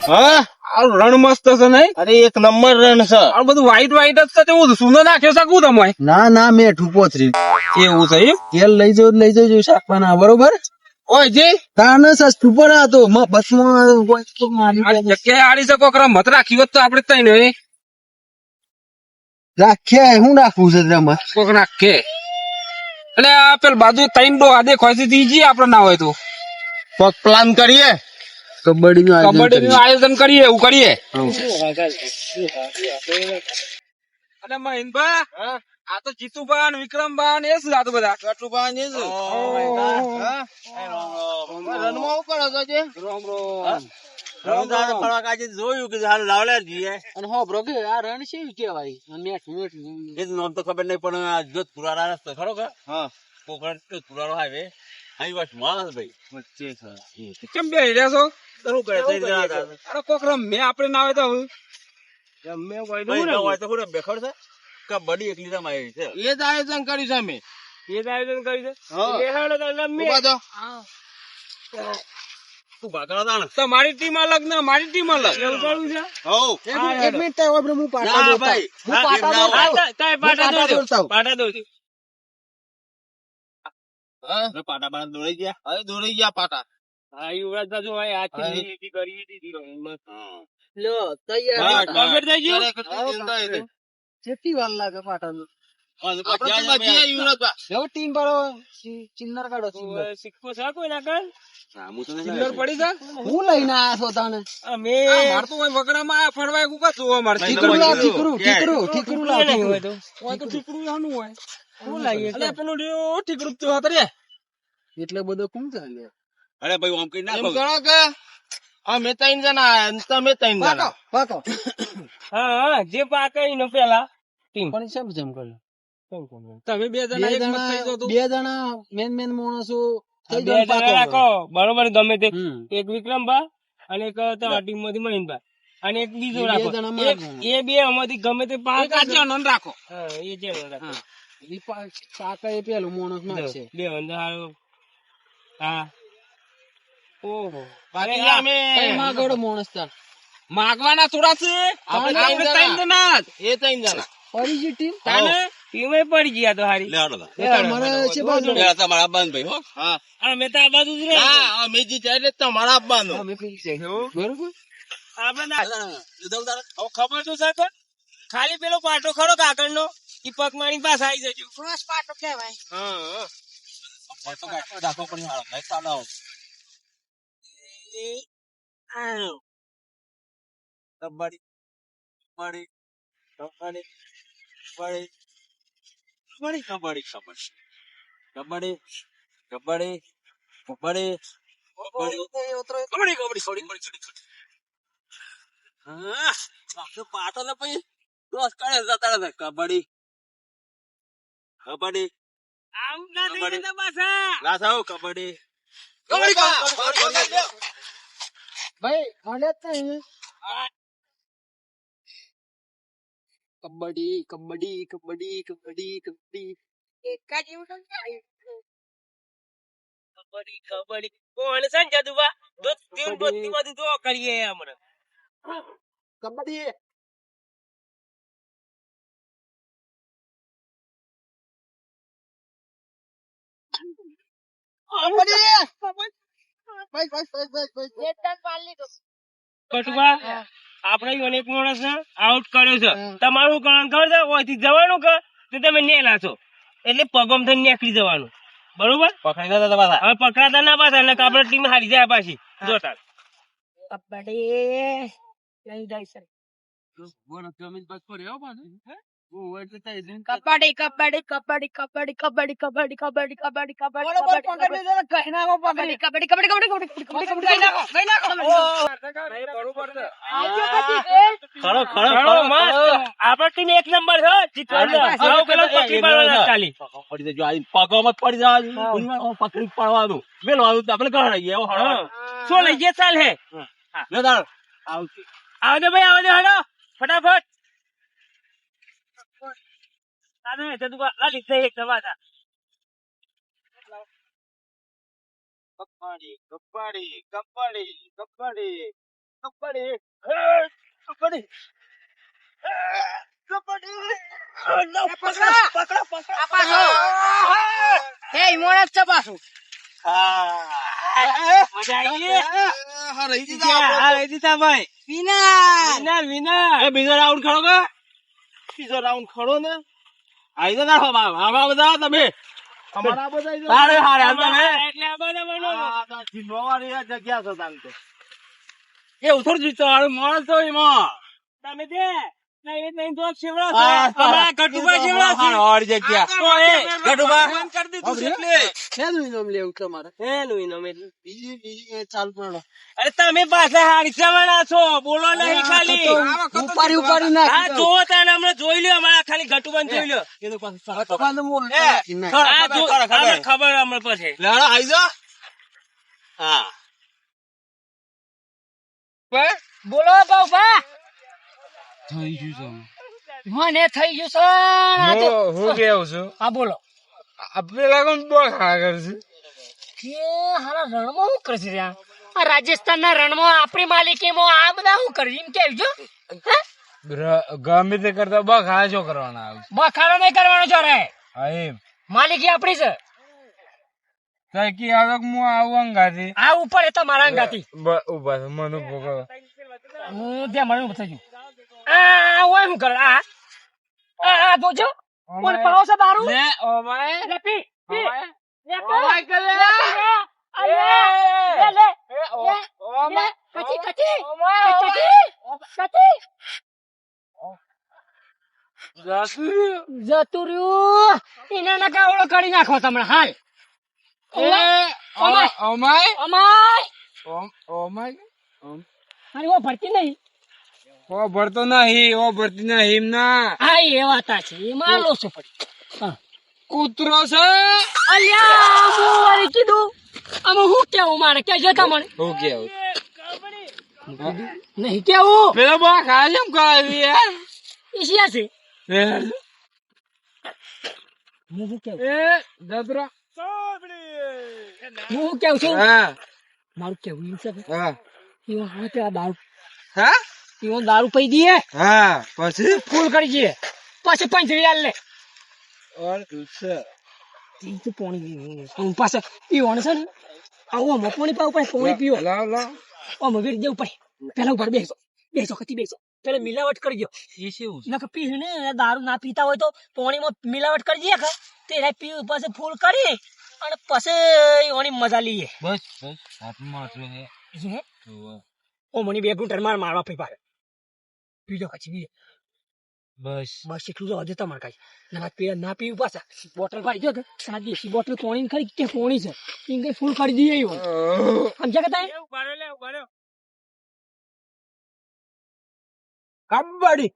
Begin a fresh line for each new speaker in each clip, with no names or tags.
હા
આ રણ મસ્ત છે નહીં?
અરે એક નંબર રન છે.
આ બધું વ્હાઈટ વ્હાઈટ જ છે તેવું સુનો નાખ્યો છે કું તમે?
ના ના મેં ઠૂપોતરી
એવું છે એમ?
તેલ લઈ જજો શાકવાના બરોબર.
ઓય જી
તાને સસ્તું પડે આ તો બસમાં કોઈ તો મારી
આ જગ્યાએ આડી છે કોકરા મત રાખી હોત તો આપણે તઈ ને
રાખ્યા હું રાખવું છે રમત
કોક નાખે. એટલે આ પેલ બાજુ તઈન ડો આદે ખોસી દીજી આપણે ના હોય તો
કોક પ્લાન કરીએ.
કબડ્ડી નું
કબડ્ડી નું આયોજન કરીએ એવું કરીએ. અને મહિનભા આ તો જીતુભા ને વિક્રમભા ને એ શું આ તો બધા
કટુભાઈ ને જ. હા? રનમાં શું કરો છો જે?
રોમ રોમ.
રમઝાન ફરવા કાજે જોયું કે હાલ લાવલે જઈએ.
અને હો બ્રો કે આ રણ છે કેવાય મેઠ
એ નામ તો ખબર નહીં પણ આ જો પુરાણા રસ્તો ખરો કે હા કોકણ તો પુરાણો હાઈવે અહીં બસ માણસ ભાઈ વચ્ચે છે.
કેમ બે રહ્યા છો?
શું કરે તઈ જણા હતા.
અરે કોક રમે આપણે ના હોય તો હવે
રમે હોય તો હોય તો શું બેખડ છે કબડ્ડી એકલી રમાય છે.
એ જ આયોજન કર્યું છે અમે.
એ જ આયોજન કરી છે.
હા.
એ હેડો તો રમીએ.
ઉભા થો. તું ભાગડા તાણ.
તમારી ટીમ અલગ ને મારી ટીમ અલગ એવું કરવું છે.
હઉ.
એક મિનિટ થાય આપણે હું પાટા
ના
દોરતા
ભાઈ.
હું પાટા
ના,
દોરતા આવું.
તાય
હું પાટા દોરતા આવું.
પાટા દો
હા પાટા પાટા દોડાઈ ગયા. હવે દોડાઈ ગયા પાટા.
હા યુવરાજ બાજુ ભાઈ આ ચીજ કરી દીધી
હા.
લ્યો
હા,
તૈયાર
કમ્પ્લીટ થઈ ગયું?
ક્યારે કેટલી ચિંતા હતી?
કેટલી વાર લાગે પાટાનું
અને પછી જ્યાં જ્યાં બચી યુવરાજભા.
જો ટીમ પાડો ચિન્નર કાઢો ચિન્નર
સિક્કો છે કોઈ ના કર
હા, હું તો નહીં
ચિલ્લર પડી છે
હું લઈને આયા છો તાને
અમે માર તો કોઈ વગડામાં આયા ફરવા કુકા જોવા માર
ઠીકરું લાવ ઠીકરું ઠીકરું
ઠીકરું
લાવ
નહીં હોય
ઠીકરું.
તો હોય તો ઠીકરું નાનું હોય
શું લાવીએ
એટલે પેલું રહ્યો ઠીકરું તો હતો રે
એટલે બધો કોણ ચાલે
અરે ભાઈ આમ કઈ ના
એમ
કહો.
કરો કે અમે ત્રણ જણા આયા અને તમે ત્રણ જણા પાકો
હા હા જે પાકે ઈનો પેલા ટીમ
પણ શેમ જેમ કર્યું
તમે બે જણા એક મત થઈ જાવ તો
બે જણા મેન માણસો થઈ
બે
જાય
જણા રાખો બરોબર ગમે તે
હમ.
એક વિક્રમભા અને એક ટીમ માંથી મહિનભા અને એક બીજો
એ બે
રાખો
જણા
એક
મારવાના.
એ બે આમાંથી ગમે તે પાક રાખો હા એ જે રાખો
પાકા એ પેલું માણસ મારશે
બે અંદર હા ઓહો
બાકી
અરે
અમે
કઈ માગોડો માણસ તાર
માગવાના થોડા છે
આપણે
આપણે
ત્રણ
ત્રણ જણા જ.
એ ત્રણ જણા.
પડી ગઈ ટીમ
તાને ટીમે પડી ગયા તો હારી
લે હાલો તા.
તમારે છે બાજુ
પેલા તમારા બંધ ભાઈ હો. હા.
અમે તો આ બાજુ જ રે
હા અમે જીત્યા એટલે તમારા આપવાનું.
અમે પેલી છે બરોબર
આપણે ના હવે ખબર તો છે કોણ? ખાલી પેલો પાટો ખરો કાગળનો ઈ પગ મારી પાસે આવી જજો ક્રોસ પાટો કહેવાય
હા. તો ગાંઠો રાખવો પડે હાલો. ભાઈ ચાલો. કબડ્ડી કબડ્ડી કબડ્ડી કબડ્ડી કબડ્ડી કબડ્ડી કબડ્ડી કબડ્ડી કબડ્ડી કબડ્ડી કબડ્ડી કબડ્ડી હા આખો પાટો ને પછી દોસ્ત કરે જતા રહે કબડ્ડી કબડ્ડી
આમ ના થઈ જતા પાછા
ના થાવ કબડ્ડી કબડ્ડી
ભાઈ હાલે જ નહીં કબડ્ડી કબડ્ડી કબડ્ડી કબડ્ડી કબડ્ડી
કબડ્ડી કબડ્ડી કોણ છે જાદુબા દોસ્તી દોસ્તી બધું તો કરીએ હમણાં
કબડ્ડી
કટુબા આપણે અનેક માણસ ને આઉટ કર્યો છે તમારું કારણ ખબર છે ઓયથી જવાનું કે તો તમે નેલા છો એટલે પગમ થઈને નીકળી જવાનું બરોબર
પકડી ના દાદા પાછા
હવે પકડાતા ના પાછા એટલે આપણે ટીમ હારી જાય પાછી જોતા
કબડ્ડી કબડ્ડી કબડ્ડી કબડ્ડી કબડ્ડી કબડ્ડી કબડ્ડી કબડ્ડી કબડ્ડી કબડ્ડી
ખરો ખરો
ખરો મસ્ત આપણા ટીમ એક નંબર છે જીતવાનો આવો પેલો પકડી પાડવાના ખાલી
પડી જજો આ પગોમાં પડી જવાનું પકડી પાડવાનું મેલવાનું આપણે ગણાઈએ એવો હળો
શું લઈ ગયા ચાલ હે
લે દાળ આવતી
આવજો ભાઈ આવજો હેડો ફટાફટ આને જદુબા લાડી થઈ એક સમાતા
કબડ્ડી કબડ્ડી કબડ્ડી કબડ્ડી
કબડ્ડી
એ ઈમોણા જ છે પાછું.
બીજો રાઉન્ડ ખરો કે
બીજો રાઉન્ડ ખરો ને
આઈ તો ના આવા બધા તમે
અમારા બધા
હારે હારે હાલ તમે
એટલે આ બધા બનો.
જીનવાવાળી જગ્યા છે તાન તો
એ ઉથર જીતો હારે માણસ તો એમાં
તમે દે નહીં નહીં તો શિવડા
હા,
છે. અમારા ગટુભા શિવડા છે.
હારી જગ્યા
તો એ
ગટુભા.
બંધ કરી દીધું છે એટલે.
શેનું ઇનામ લેવું તમારે
એનું ઇનામ એટલે.
બીજી ચાલ પડો
અરે તમે પાછા હારી જવાના છો બોલો નહીં ખાલી.
ઉપાડી
હા જોવો તાને હમણાં જોઈ લ્યો અમારા ખાલી ગટુભાને જોઈ લ્યો.
એ તો પાછું
હા, અમને ખબર હમણાં પછી.
લેડો આઈ જા હા
બોલો બાબા. મને થઈ ગયું છે આ તો.
હું કેવું છું
હા બોલો.
પેલા કોણ બહુ ખાગર છે
કે હારા રણમાં શું કરશે ત્યાં? આ રાજસ્થાનના રણમાં આપણી માલિકીમાં આ બધા શું કરે એમ કેજો.
ગમે તે કરતા બહુ ખાજો કરવાના આવે
બખાડો નહીં કરવાનો છો રે.
હા એમ
માલિકી આપણી છે.
તાકી આવે હું આવું અંગાથી
આ ઉપર એ તો મારા અંગાથી.
ઉભા છે મને ભોગવ
હું ત્યાં મળ્યું થઈ ગયું. આ ઓય શું કરે આ આ જોજો કોણ પાવ છે દારૂ.
લે ઓમાય
લે પી પી. લે
ઓમાય કરે
લે લે લે કચી કચી કચી જતું રહ્યું. એને ના કાવડો કાઢી નાખો તમને હાલ. ઓમાય
ઓમાય
અમાય
ઓમાય
અરે ઓ ભરતી નહીં.
ઓ ભરતો નહીં ઓ ભરતી નહીં એમ ના
હા એ વાત છે એમાં લોસો પડી. હા
કૂતરો છે
અલ્યા હું વળી કીધું આમાં હું કેવું મારે કેજો તમને.
હું કેવું
નહીં કેવું
પેલો બહુ ખાય એમ કરાવી યાર
ઈશિયા છે.
એ
હું શું કેવું
જતરો
હું કેવું છું
હા
મારું કેવું એમ છે કે
હા
ઈવન હવે પેલા દારૂ
હા
ઈવન દારૂ પી દઈએ
હા પછી
ફૂલ કરી દઈએ પછી પંચરી આલ લે
ઓર છે
ઈ તો પાણી પાસે ઈવન છે ને આવો મો પાણી પાવ પડે પાણી પીવો
લાવ લાવ
ઓ મગર દેવું પડે પેલા ઉપર બેસો બેસો કતી બેસો પેલા મિલાવટ કરી દો.
એ શું
નક પી ને દારૂ ના પીતા હોય તો પાણીમાં મિલાવટ કરી દઈએ તે પી પછી ફૂલ કરી અને પછી ઓની મજા લઈએ.
બસ બસ હાથમાં છે
ઓ મને બે ગુંટર મારવા પી પાડે પીજો પછી પીજો
બસ
બસ એટલું જ હજુ તમારે કાંઈ ના પી ના પીવું પાછા બોટલ પાડી દો કે આ દેશી બોટલ પાણી ખરી કે પાણી છે એમ કઈ ફૂલ કરી દઈએ એવું સમજ્યા કે તાય
ઉભારો લે ઉભારો.
કબડ્ડી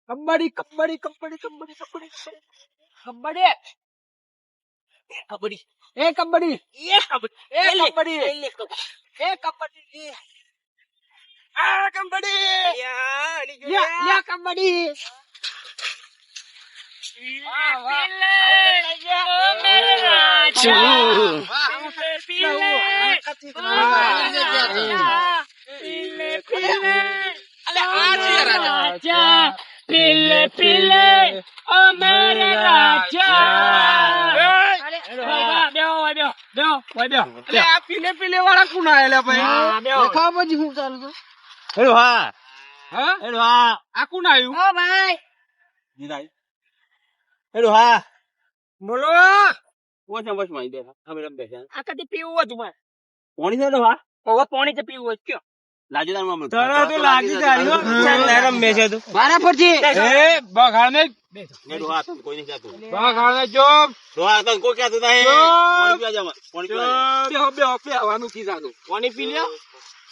કબડ્ડી કબડ્ડી કબડ્ડી કબડ્ડી કબડ્ડી
કબડ્ડી કબડ્ડી
એ કબડ્ડી
એ કબડ્ડી
એ કબડ્ડી
એ કબડ્ડી
આ કબડ્ડી
યા કબડ્ડી પીલે પીલે ઓ મેરે રાજા
પીલે પીલે વાળા કોણ આયેલા ભાઈ ખા પછી હું ચાલુ છું
હેલો હા
હા
હેલો હા
આ કોણ આવ્યું
ઓ ભાઈ
જીરાઈ હેલો હા
બોલો
ઓછા બસ માં દે અમે રમ બેસા
આ કદી પીવું હતું મારે
કોણી છે હા
હવે પાણી તો પીવું હોય કયો
લાજદાર માં
તરત તો લાગી ગાડીઓ નરમ બેસે તું.
મારા પરથી
એ બખાડ ને
હેલો હા કોઈ નહીં જાતું
બખાડ ને ચોપ
તો આ તો કોઈ ક્યાં તું નહીં કોણી પીવા જાવ કોણી પીવા
બે બે હવાનું કીધું
કોણી પી લ્યો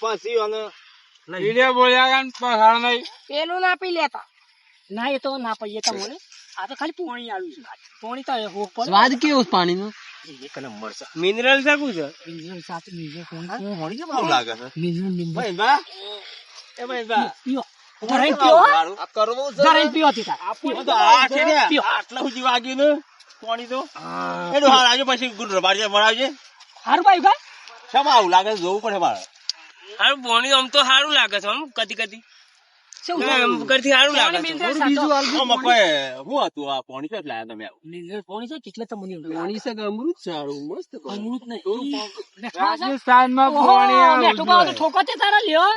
પછી અને
પીલે બોલ્યા કાન બખાડ નહીં
પેલું ના પી લેતા ના એ તો ના પીએ તમને આ તો ખાલી પાણી આવ્યું છે પાણી તો
સ્વાદ કેવો પાણી નો
એક નંબર છે
મિનરલ શકું છે.
મિનરલ સાથે મિનરલ
કોણી કે બહુ લાગે છે
મિનરલ
ભાઈ બા એ ભાઈ બા
પીઓ ધરાઈ પીઓ
આ કરવું છે
ધરાઈ પીઓ તીતા
આ તો આ છે ને આટલા સુધી વાગ્યું ને કોણી તો હેલો હા આજે પછી ગુડ રબાડજે મળાવજે
હારું ભાઈ ભાઈ
શા આવું લાગે છે? જોવું પડે મારે
હારું પોણી આમ તો સારું લાગે છે આમ કદી કદી
શું
આમ કરતી સારું લાગે છે
આમાં કોઈ શું હતું આ પાણી ક્યાં લાયા તમે આવું?
પોણી છે કેટલે તમને
પાણી છે કે અમૃત સારું મસ્ત
અમૃત નહીં
રાજસ્થાનમાં
મેઠું બાવા તો ઠોકો છે તારા લ્યો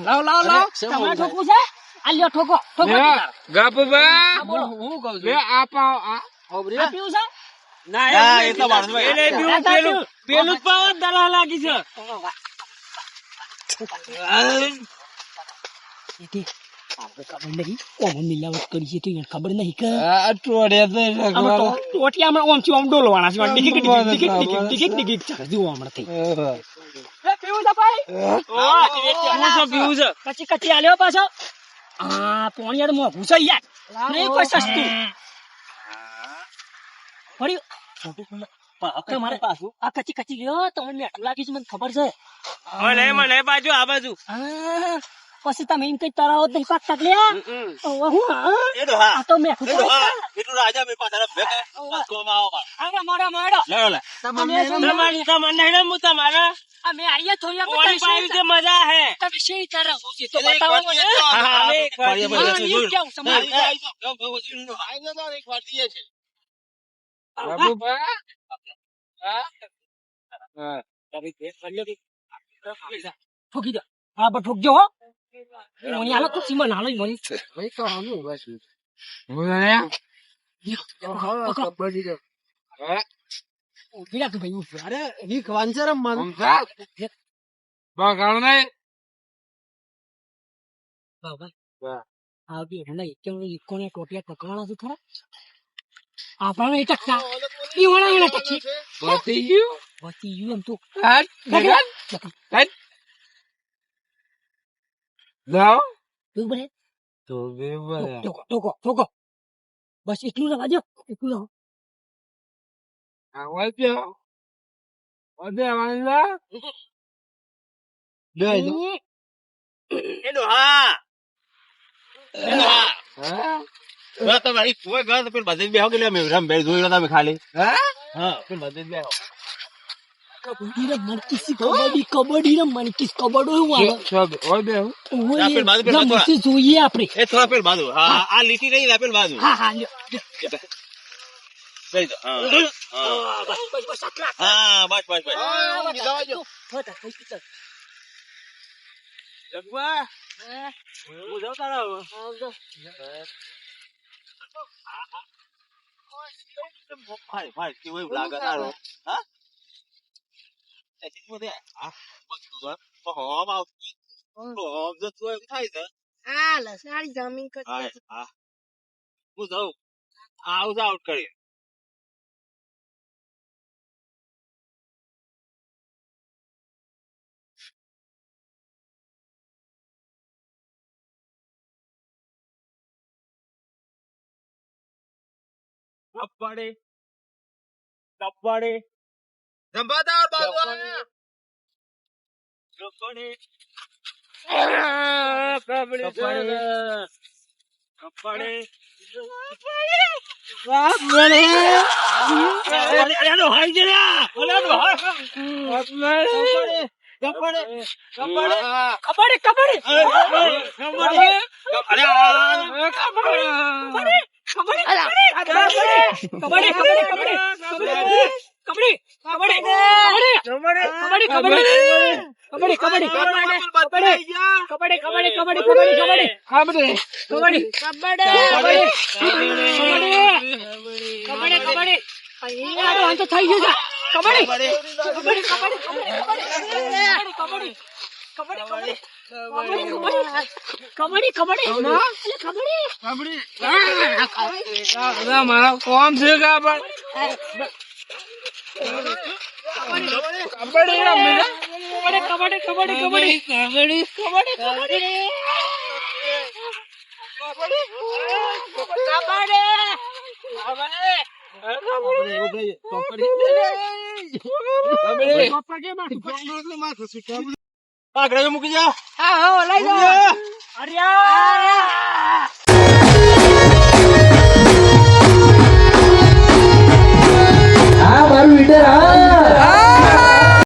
લાવ લાવ લાવ તમારે ઠોકવું છે આ લ્યો ઠોકો ઠોકો છે તારા.
ગપબા
બોલો
હું કહું છું આ પાવ આ
આ પીવું છે
ના
હા,
એ
એ તો માણસ ભાઈ.
એને પીવું, પેલું પેલું જ પાવા દલા લાગી છે
એથી આપણે ખબર નહીં ઓમ મિલાવટ કરી છે તો એને ખબર નહીં કે
આ ટોડિયા
આમાં તો ટોટિયામાં ઓમ થી ઓમ ડોલવાના છે ડિગિક ડિગિક ડિગિક ડિગિક ડિગિક ડિગિક ચાલે જુઓ હમણાં થઈ એ પીવું છે ભાઈ
હું તો પીવું છે
કચી કચી આલ્યો પાછો આ પોણી યાર મોઘું છે યાર નહીં કોઈ સસ્તું પડ્યું તમારે આ કચી કચી લ્યો તમને મેઠું લાગી છે મને ખબર છે
મને બાજુ આ બાજુ
હા પછી તમે એમ કઈ તરાવો જ નહીં પાકતા લ્યા હું
એ તો હા.
આ તો મેઠું
એ તો હા. એટલું રાજા મેં પાછળ ભેગા પાછવામાં આવો પાછો.
આગળ મોડો મોડો
લેવો લે.
તમારી તમને નહીં હું તમારા
અમે આઈએ થોડી
પોણી પાવી છે મજા હે
તમે શેરી તરફ છો તો બતાવો મને
હા, હવે એક વાર
ફરી
હા,
પછી
એમ કેવું સમાજ
એક વાર દઈએ છે
ઠોકી દો હા બસ ઠોકજો હો મને આલો તો સીમા નાલો મને
ભાઈ તો આનું બસ
ઉભી રાખ ભાઈ ઉભી રાખ.
અરે વીક વાંચર મન
બાબા આ બી નહીં કેમ કોને ટોટિયા ટકવાના છે ખરા આપણને એ ટકતા ઈ વણા એને ટકી
બતી ગયું
બચી ગયું એમ તો
હાટ લાવ
તું બરે
તો બે બરા
ટોકો ટોકો ટોકો બસ એટલું રવા દો એટલું રવા
આવલ પે ઓદે વાંલા બે
એ તો હા. એ તો હા.
હા
હવે તમે અહીં કોઈ ગયા તો પેલી બધે જ બેહો કે લે, મેં રમભાઈ જોઈ લો તમે ખાલી.
હા
હા, પેલી બધે જ બેહો.
કબડ્ડી રમ મનકીસી કબડ્ડી રમ મનકીસ કબડ્ડો એવું આવે
સબ ઓદે હું
ઓય
આપેલ બાજુ પેલા
રમ મસ્તી જોઈએ આપણે
એ થોડા પેલી બાજુ. હા, આ લીટી રહી ને પેલી બાજુ.
હા હા લ્યો
લઈ જાઓ. હા. હા.
બસ બસ બસ આટલા
હા, બસ બસ બસ. જગવા, હું જાઉં તારા હવે. ફાય, ફાય, કેવું એવું લાગે તારું? હા? એ ચીકુ દે. હા, બધું તો હમ આવતું. હમ જતું હોય એવું થાય છે. હા, હા. હું જાઉં. આવું જ આઉટ કરી. કબ્બડે કબ્બડે
જંબાદાર બાજુ
કબ્બડે
કબડે
કબ્બડે
એનો હાઈ જરા
કબડ્ડી કબડ્ડી
મારા કોમ છે કાબડ
આગળ મૂકી જાઓ.
આ મારું લીડર આ